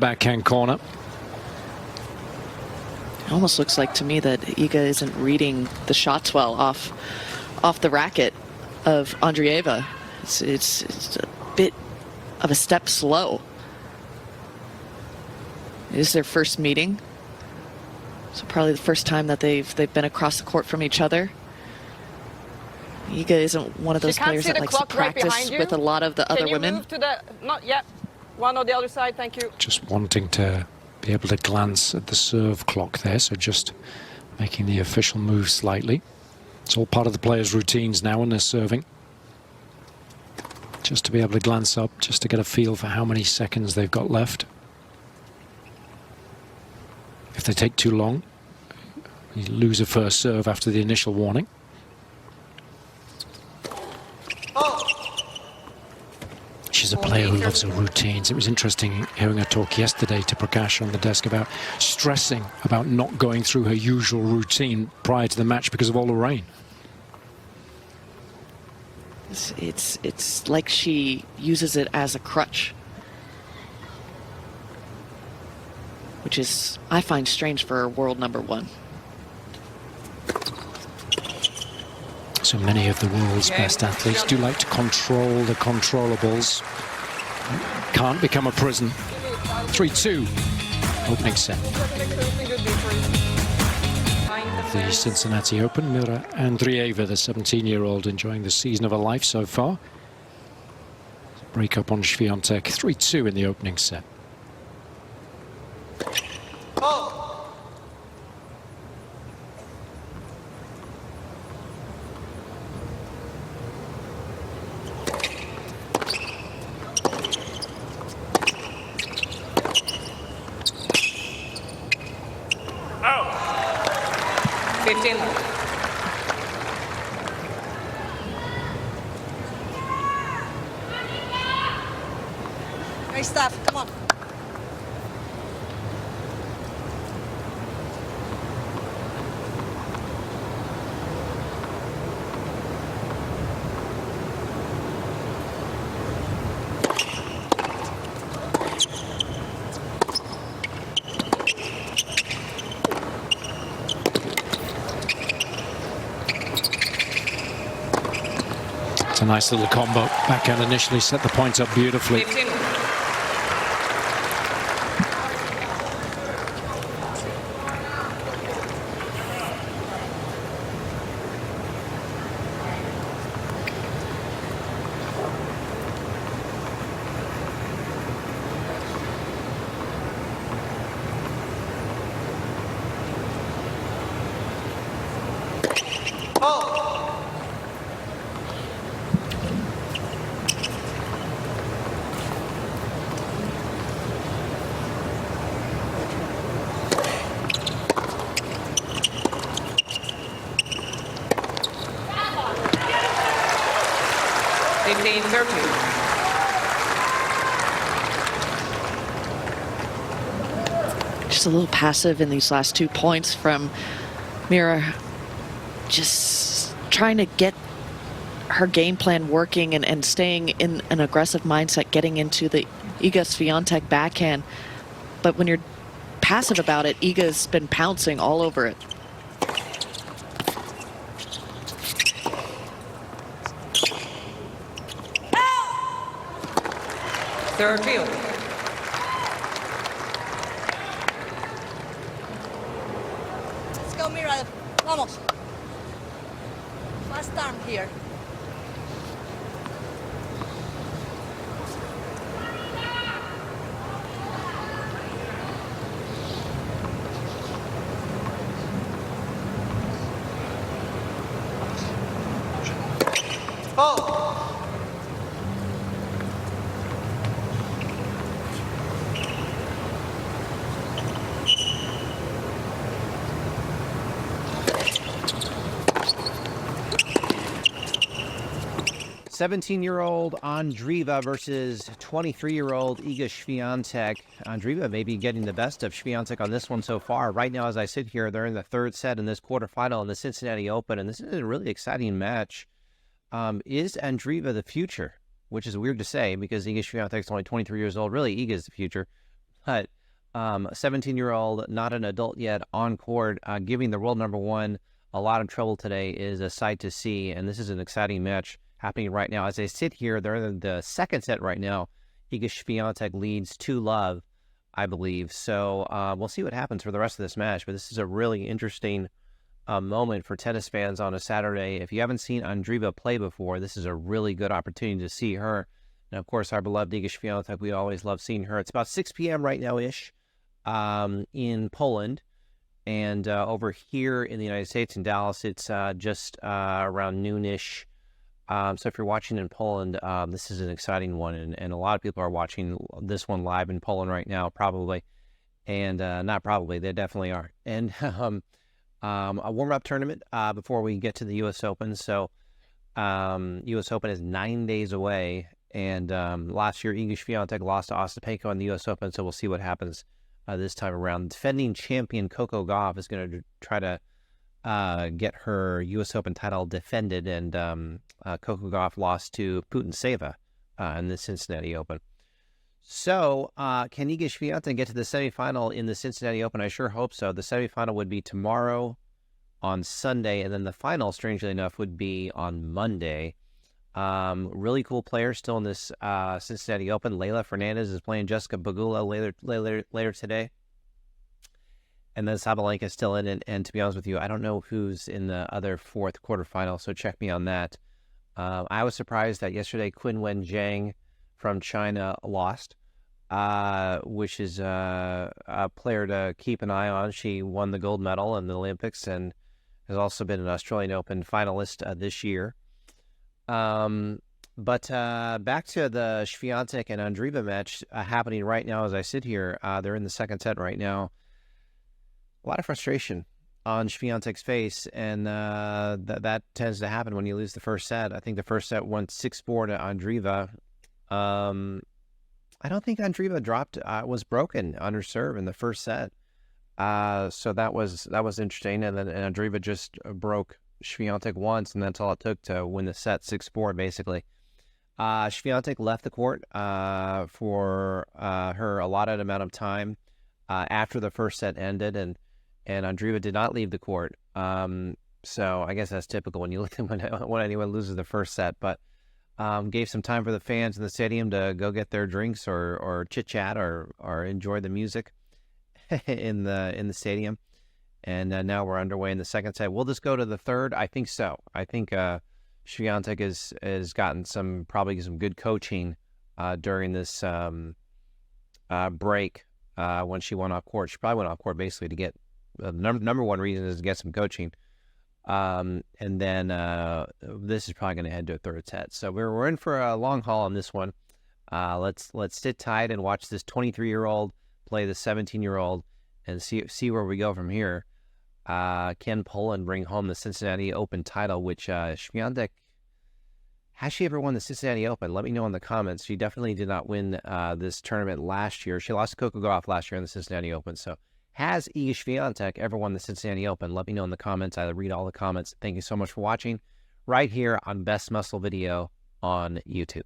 Backhand corner. It almost looks like to me that Iga isn't reading the shots well off the racket of Andreeva. It's a bit of a step slow. It is their first meeting, so probably the first time that they've been across the court from each other. Iga isn't one of those players that likes to practice with a lot of the other women. Move to the, not yet. One on the other side, thank you. Just wanting to be able to glance at the serve clock there, so just making the official move slightly. It's all part of the players' routines now when they're serving. Just to be able to glance up, just to get a feel for how many seconds they've got left. If they take too long, you lose a first serve after the initial warning. She's a player who loves her routines. It was interesting hearing her talk yesterday to Prakash on the desk about stressing about not going through her usual routine prior to the match because of all the rain. It's like she uses it as a crutch, which is, I find, strange for world number one. So many of the world's best athletes do like to control the controllables. Can't become a prison. 3-2, opening set. The Cincinnati Open, Mirra Andreeva, the 17-year-old, enjoying the season of her life so far. Break up on Świątek, 3-2 in the opening set. Nice stuff, come on. It's a nice little combo. Backhand initially set the points up beautifully. 15. Just a little passive in these last 2 points from Mirra. Just trying to get her game plan working and staying in an aggressive mindset, getting into the Iga Świątek backhand. But when you're passive about it, Iga's been pouncing all over it. Third field. Let's go, Mirra. Vamos. Fast arm here. Oh! 17-year-old Andreeva versus 23-year-old Iga Świątek. Andreeva may be getting the best of Świątek on this one so far. Right now, as I sit here, they're in the third set in this quarterfinal in the Cincinnati Open, and this is a really exciting match. Is Andreeva the future? Which is weird to say because Iga Świątek is only 23 years old. Really, Iga is the future. But a 17-year-old, not an adult yet, on court, giving the world number one a lot of trouble today is a sight to see. And this is an exciting match happening right now. As I sit here, they're in the second set right now. Iga Świątek leads 2-love, I believe. So we'll see what happens for the rest of this match. But this is a really interesting moment for tennis fans on a Saturday. If you haven't seen Andreeva play before, this is a really good opportunity to see her. And of course, our beloved Iga Świątek, we always love seeing her. It's about 6 p.m. right now-ish in Poland. And over here in the United States, in Dallas, it's just around noonish. So if you're watching in Poland, this is an exciting one. And a lot of people are watching this one live in Poland right now, probably. And not probably, they definitely are. And a warm-up tournament before we get to the U.S. Open. So U.S. Open is 9 days away. And last year, Iga Świątek lost to Ostapenko in the U.S. Open. So we'll see what happens this time around. Defending champion Coco Gauff is going to try to get her U.S. Open title defended, and Coco Gauff lost to Putintseva in the Cincinnati Open. So can Iga Świątek get to the semifinal in the Cincinnati Open? I sure hope so. The semifinal would be tomorrow on Sunday, and then the final, strangely enough, would be on Monday. Really cool players still in this Cincinnati Open. Leylah Fernandez is playing Jessica Pegula later today. And then Sabalenka is still in it. And to be honest with you, I don't know who's in the other fourth quarterfinal, so check me on that. I was surprised that yesterday Qinwen Zhang from China lost, which is a player to keep an eye on. She won the gold medal in the Olympics and has also been an Australian Open finalist this year. But back to the Świątek and Andreeva match happening right now as I sit here. They're in the second set right now. A lot of frustration on Świątek's face, and that tends to happen when you lose the first set. I think the first set went 6-4 to Andreeva. I don't think Andreeva was broken on her serve in the first set. So that was interesting. And then Andreeva just broke Świątek once, and that's all it took to win the set 6-4, basically. Świątek left the court for her allotted amount of time after the first set ended, and Andreeva did not leave the court. So I guess that's typical when you look when anyone loses the first set, but gave some time for the fans in the stadium to go get their drinks or chit chat or enjoy the music in the stadium. And now we're underway in the second set. Will this go to the third? I think so. I think Świątek has gotten probably some good coaching during this break when she went off court. She probably went off court basically to get number one reason is to get some coaching. And then this is probably going to head to a third set. So we're in for a long haul on this one. Let's sit tight and watch this 23-year-old play the 17-year-old and see where we go from here. Can Poland bring home the Cincinnati Open title, which Świątek, has she ever won the Cincinnati Open? Let me know in the comments. She definitely did not win this tournament last year. She lost to Coco Gauff last year in the Cincinnati Open. So has Iga Świątek ever won the Cincinnati Open? Let me know in the comments. I read all the comments. Thank you so much for watching right here on Best Muscle Video on YouTube.